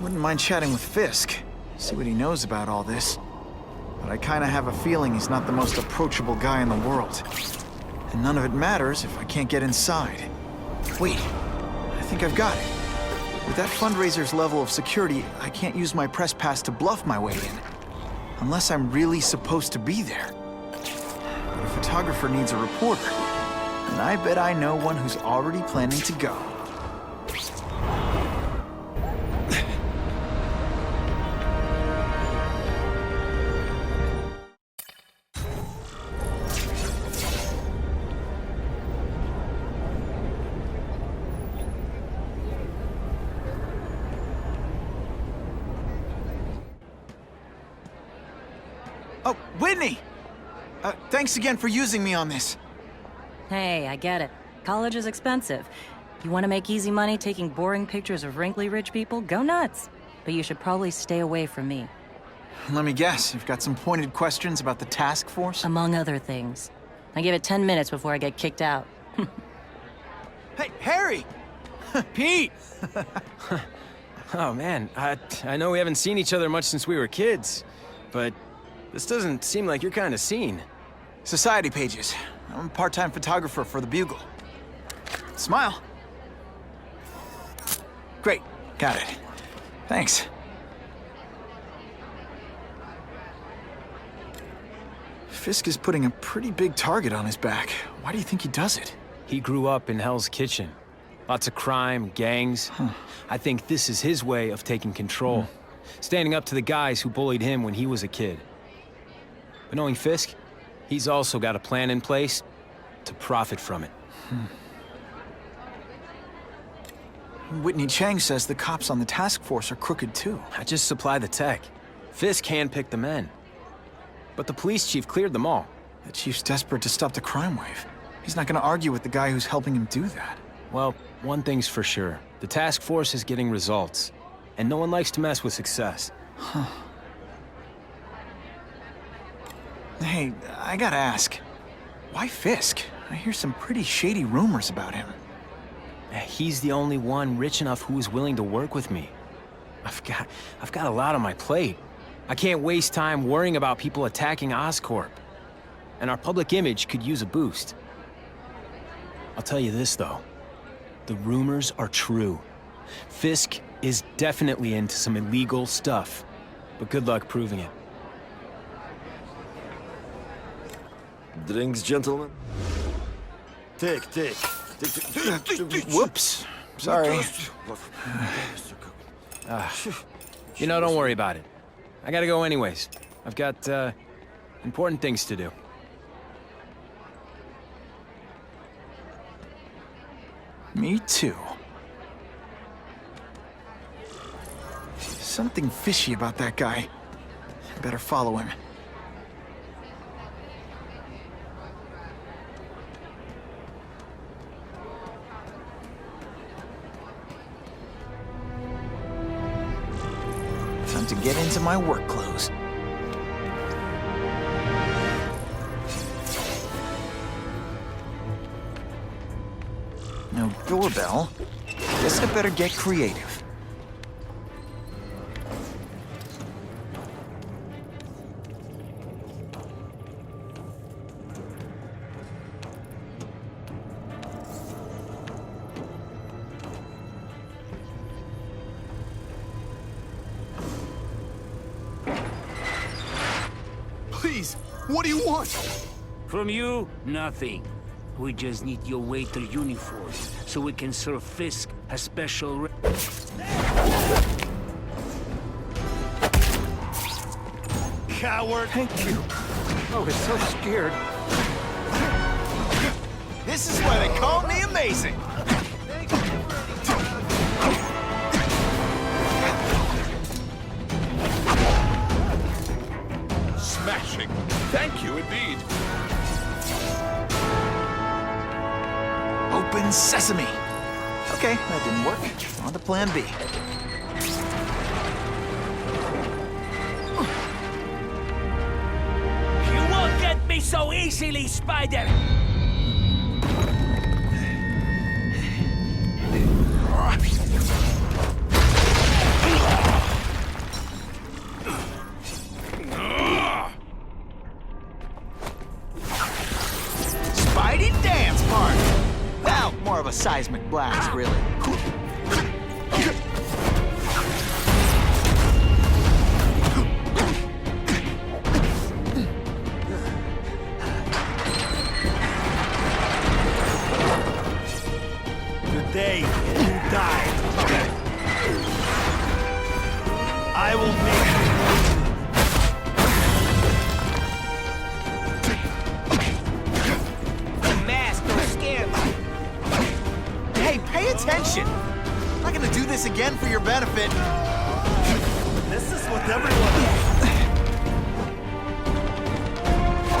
Wouldn't mind chatting with Fisk, see what he knows about all this. But I kinda have a feeling he's not the most approachable guy in the world. And none of it matters if I can't get inside. Wait, I think I've got it. With that fundraiser's level of security, I can't use my press pass to bluff my way in. Unless I'm really supposed to be there. But a photographer needs a reporter. And I bet I know one who's already planning to go. Oh, Whitney! Thanks again for using me on this. Hey, I get it. College is expensive. You want to make easy money taking boring pictures of wrinkly rich people? Go nuts. But you should probably stay away from me. Let me guess, you've got some pointed questions about the task force? Among other things. I give it 10 minutes before I get kicked out. Hey, Harry! Pete! Oh man, I know we haven't seen each other much since we were kids, but this doesn't seem like your kind of scene. Society pages. I'm a part-time photographer for the Bugle. Smile. Great, got it. Thanks. Fisk is putting a pretty big target on his back. Why do you think he does it? He grew up in Hell's Kitchen. Lots of crime, gangs. I think this is his way of taking control. Standing up to the guys who bullied him when he was a kid. But knowing Fisk, he's also got a plan in place to profit from it. Whitney Chang says the cops on the task force are crooked too. I just supply the tech. Fisk handpicked the men. But the police chief cleared them all. The chief's desperate to stop the crime wave. He's not gonna argue with the guy who's helping him do that. Well, one thing's for sure. The task force is getting results. And no one likes to mess with success. Hey, I gotta ask. Why Fisk? I hear some pretty shady rumors about him. He's the only one rich enough who is willing to work with me. I've got a lot on my plate. I can't waste time worrying about people attacking Oscorp. And our public image could use a boost. I'll tell you this, though. The rumors are true. Fisk is definitely into some illegal stuff. But good luck proving it. Drinks, gentlemen? Take. Whoops. Sorry. You know, don't worry about it. I gotta go anyways. I've got, important things to do. Me too. Something fishy about that guy. Better follow him. Time to get into my work clothes. No doorbell. Guess I better get creative. Please, what do you want? From you, nothing. We just need your waiter uniform, so we can serve Fisk a special Coward! Thank you. I was so scared. This is why they call me amazing! Smashing! Thank you indeed! Open sesame. Okay, that didn't work. On to plan B. You won't get me so easily, Spider! seismic blast, really. Today, you die. I will make The mask don't scare me. Hey, pay attention! I'm not gonna do this again for your benefit. This is what everyone...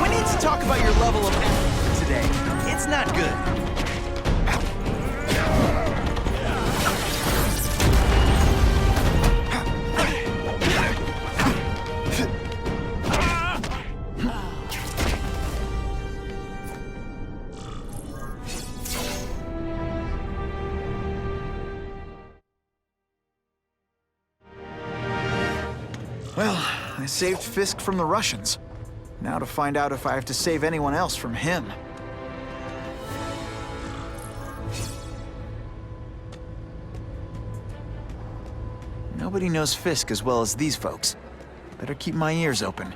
We need to talk about your level of effort today. It's not good. Well, I saved Fisk from the Russians. Now to find out if I have to save anyone else from him. Nobody knows Fisk as well as these folks. Better keep my ears open.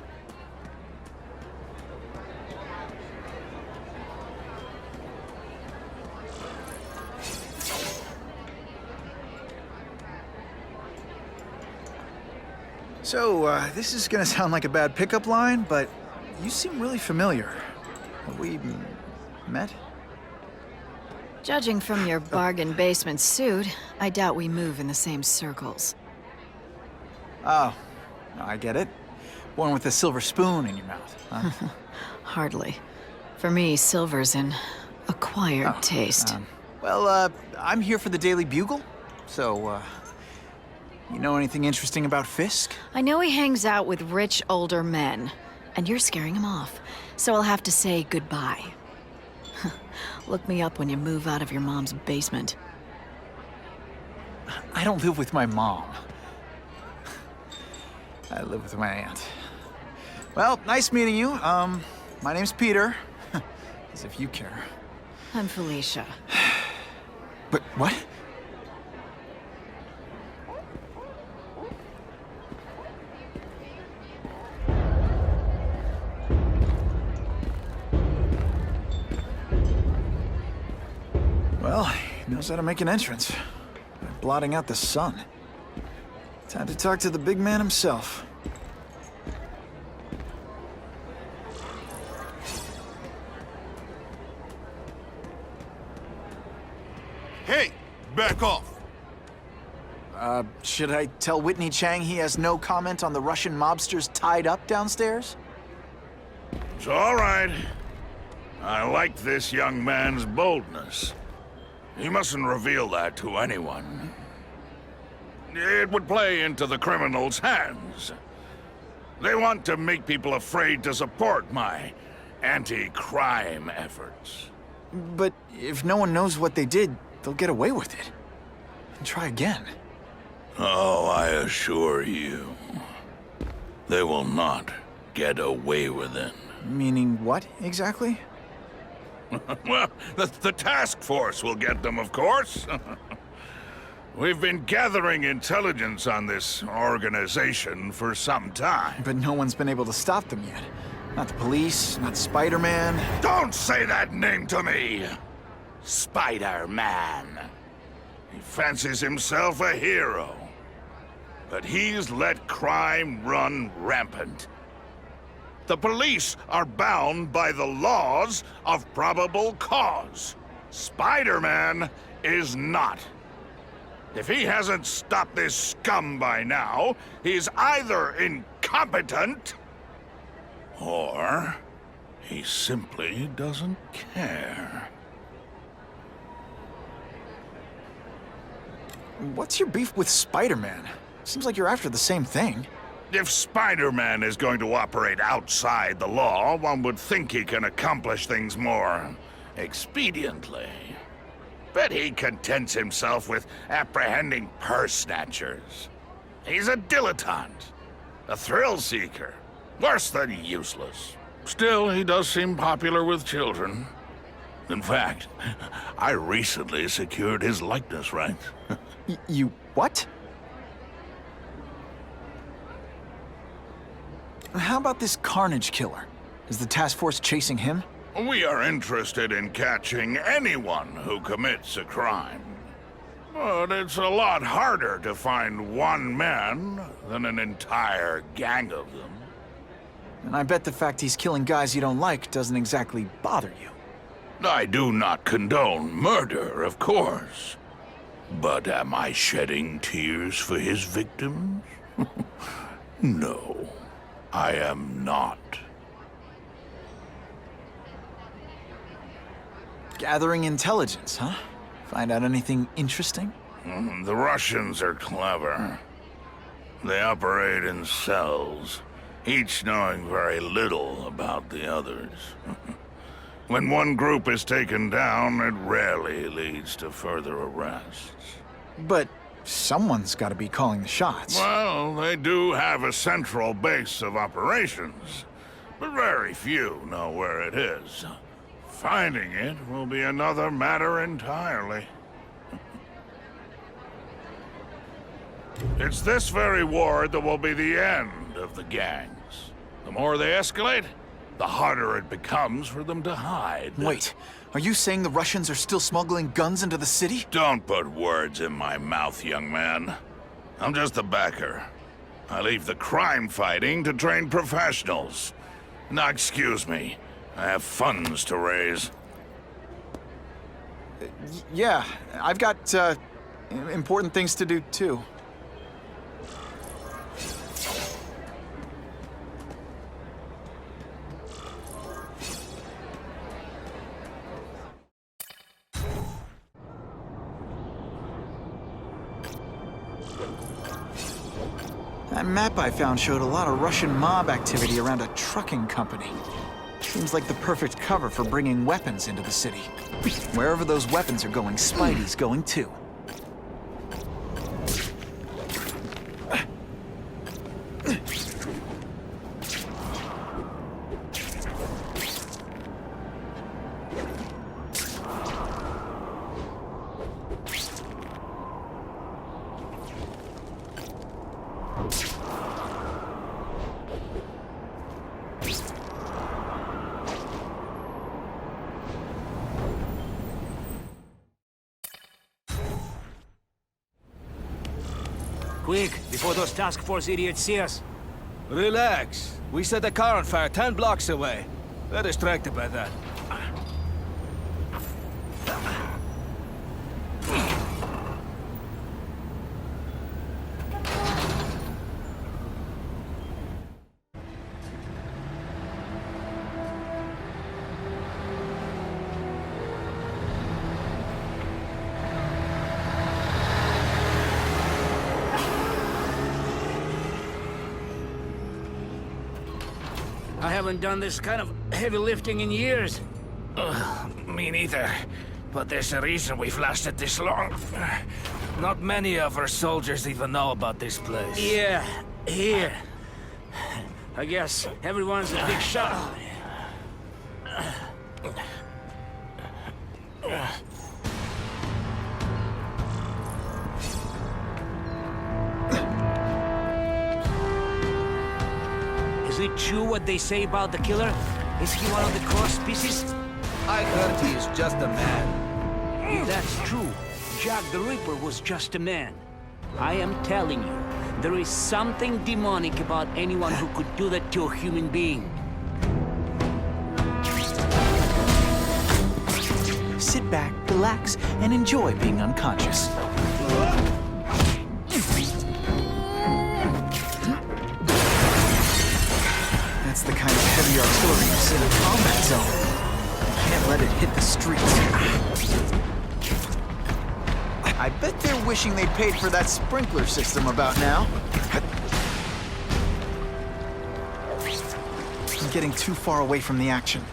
So, this is gonna sound like a bad pickup line, but you seem really familiar. Have we met? Judging from your bargain basement suit, I doubt we move in the same circles. Oh, I get it. One with a silver spoon in your mouth, huh? Hardly. For me, silver's an acquired taste. Well, I'm here for the Daily Bugle, so, you know anything interesting about Fisk? I know he hangs out with rich older men, and you're scaring him off, so I'll have to say goodbye. Look me up when you move out of your mom's basement. I don't live with my mom. I live with my aunt. Well, nice meeting you. My name's Peter. As if you care. I'm Felicia. But what? Well, he knows how to make an entrance. By blotting out the sun. Time to talk to the big man himself. Hey, back off. Should I tell Whitney Chang he has no comment on the Russian mobsters tied up downstairs? It's all right. I like this young man's boldness. He mustn't reveal that to anyone. It would play into the criminals' hands. They want to make people afraid to support my anti-crime efforts. But if no one knows what they did, they'll get away with it. And try again. Oh, I assure you, they will not get away with it. Meaning what, exactly? Well, the task force will get them, of course. We've been gathering intelligence on this organization for some time. But no one's been able to stop them yet. Not the police, not Spider-Man. Don't say that name to me! Spider-Man. He fancies himself a hero. But he's let crime run rampant. The police are bound by the laws of probable cause. Spider-Man is not. If he hasn't stopped this scum by now, he's either incompetent, or he simply doesn't care. What's your beef with Spider-Man? Seems like you're after the same thing. If Spider-Man is going to operate outside the law, one would think he can accomplish things more expediently. But he contents himself with apprehending purse snatchers. He's a dilettante, a thrill seeker, worse than useless. Still, he does seem popular with children. In fact, I recently secured his likeness rights. You what? How about this Carnage killer? Is the task force chasing him? We are interested in catching anyone who commits a crime. But it's a lot harder to find one man than an entire gang of them. And I bet the fact he's killing guys you don't like doesn't exactly bother you. I do not condone murder, of course. But am I shedding tears for his victims? No, I am not. Gathering intelligence, huh? Find out anything interesting? The Russians are clever. They operate in cells, each knowing very little about the others. When one group is taken down, it rarely leads to further arrests. But someone's got to be calling the shots. Well, they do have a central base of operations, but very few know where it is. Finding it will be another matter entirely. It's this very war that will be the end of the gangs. The more they escalate, the harder it becomes for them to hide. Wait, are you saying the Russians are still smuggling guns into the city? Don't put words in my mouth, young man. I'm just a backer. I leave the crime fighting to trained professionals. Now, excuse me. I have funds to raise. Yeah, I've got, important things to do, too. That map I found showed a lot of Russian mob activity around a trucking company. Seems like the perfect cover for bringing weapons into the city. Wherever those weapons are going, Spidey's going too. Quick, before those task force idiots see us. Relax. We set a car on fire 10 blocks away. They're distracted by that. I haven't done this kind of heavy lifting in years. Me neither. But there's a reason we've lasted this long. Not many of our soldiers even know about this place. Yeah, here. I guess everyone's a big shot. Is it true what they say about the killer? Is he one of the cross species? I heard he is just a man. If that's true, Jack the Ripper was just a man. I am telling you, there is something demonic about anyone who could do that to a human being. Sit back, relax, and enjoy being unconscious. That's the kind of heavy artillery you see in the combat zone. Can't let it hit the streets. I bet they're wishing they paid for that sprinkler system about now. I'm getting too far away from the action.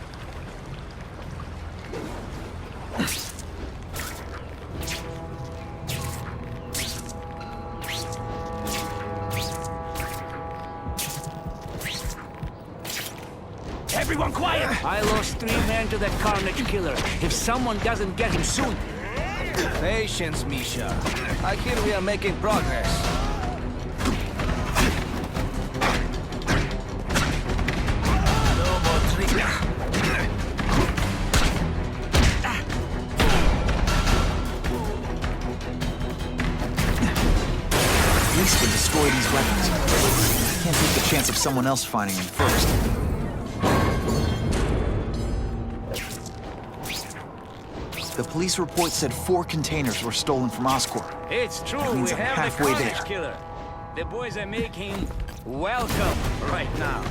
Everyone quiet! I lost 3 men to that Carnage killer. If someone doesn't get him soon... Patience, Misha. I hear we are making progress. No more tricks. At least we destroy these weapons. Can't take the chance of someone else finding them first. The police report said 4 containers were stolen from Oscorp. It's true, That means we I'm have the halfway Carnage there. killer. The boys are making welcome right now.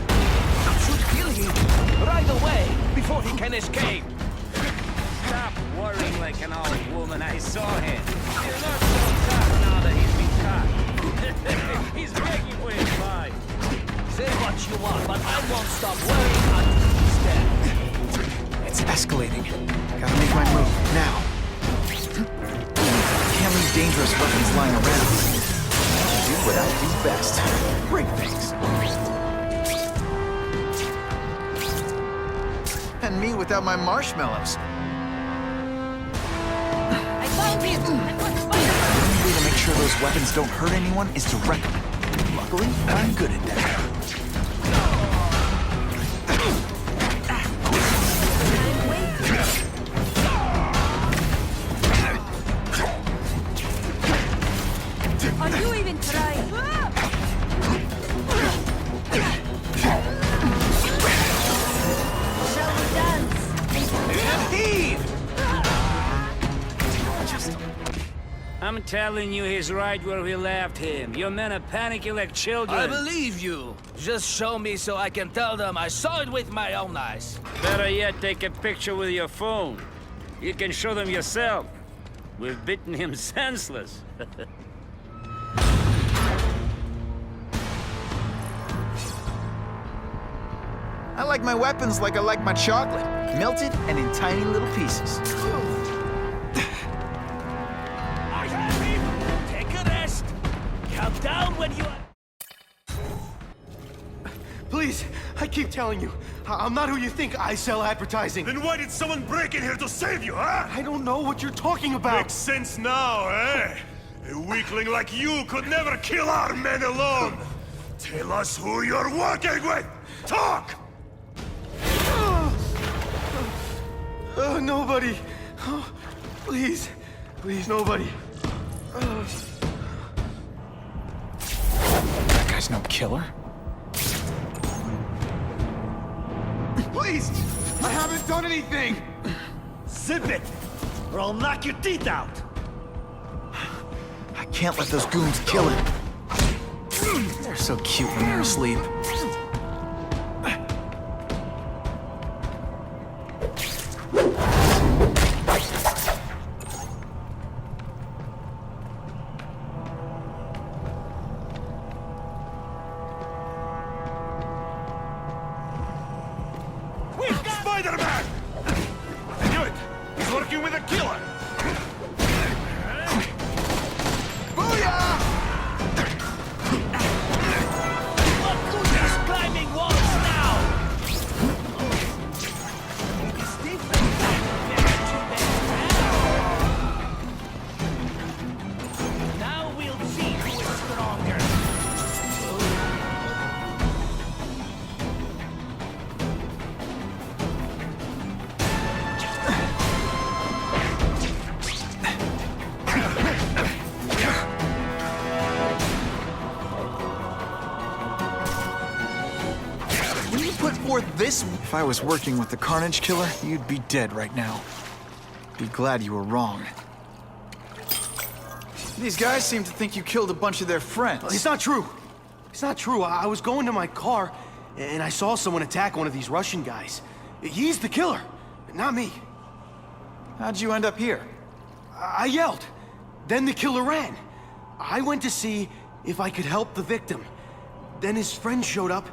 Should kill him right away before he can escape. Stop worrying like an old woman. I saw him. He's not so tough now that he's been caught. He's begging for his life. Say what you want, but I won't stop worrying until he's dead. It's escalating. Gotta make my move, now. Can't leave dangerous weapons lying around. Do what I do best. Break things. And me without my marshmallows. I found him! The only way to make sure those weapons don't hurt anyone is to wreck them. Luckily, I'm good at that. Are you even trying? Shall we dance? I'm telling you, he's right where we left him. Your men are panicking like children. I believe you. Just show me so I can tell them I saw it with my own eyes. Better yet, take a picture with your phone. You can show them yourself. We've beaten him senseless. I like my weapons like I like my chocolate. Melted and in tiny little pieces. I have him. Take a rest. Come down when you are... Please, I keep telling you, I'm not who you think. I sell advertising. Then why did someone break in here to save you, huh? I don't know what you're talking about. Makes sense now, eh? A weakling like you could never kill our men alone. Tell us who you're working with. Talk! Nobody. Oh, please. Please, nobody. That guy's no killer. Please! I haven't done anything! Zip it, or I'll knock your teeth out. I can't let those goons kill him. They're so cute when they're asleep. Spider-Man! I knew it! He's working with a killer! Look who's climbing walls now! It's different. Now we'll see who is stronger. When you put forth this... If I was working with the Carnage Killer, you'd be dead right now. Be glad you were wrong. These guys seem to think you killed a bunch of their friends. It's not true. It's not true. I was going to my car, and I saw someone attack one of these Russian guys. He's the killer, not me. How'd you end up here? I yelled. Then the killer ran. I went to see if I could help the victim. Then his friends showed up.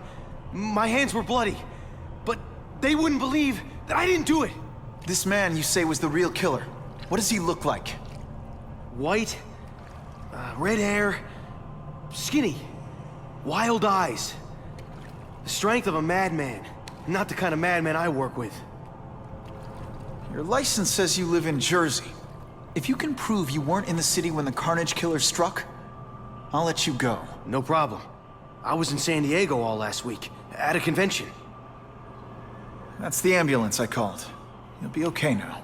My hands were bloody. But they wouldn't believe that I didn't do it. This man you say was the real killer. What does he look like? White, red hair, skinny, wild eyes. The strength of a madman. not the kind of madman I work with. Your license says you live in Jersey. If you can prove you weren't in the city when the Carnage Killer struck, I'll let you go. No problem. I was in San Diego all last week, at a convention. That's the ambulance I called. You'll be okay now.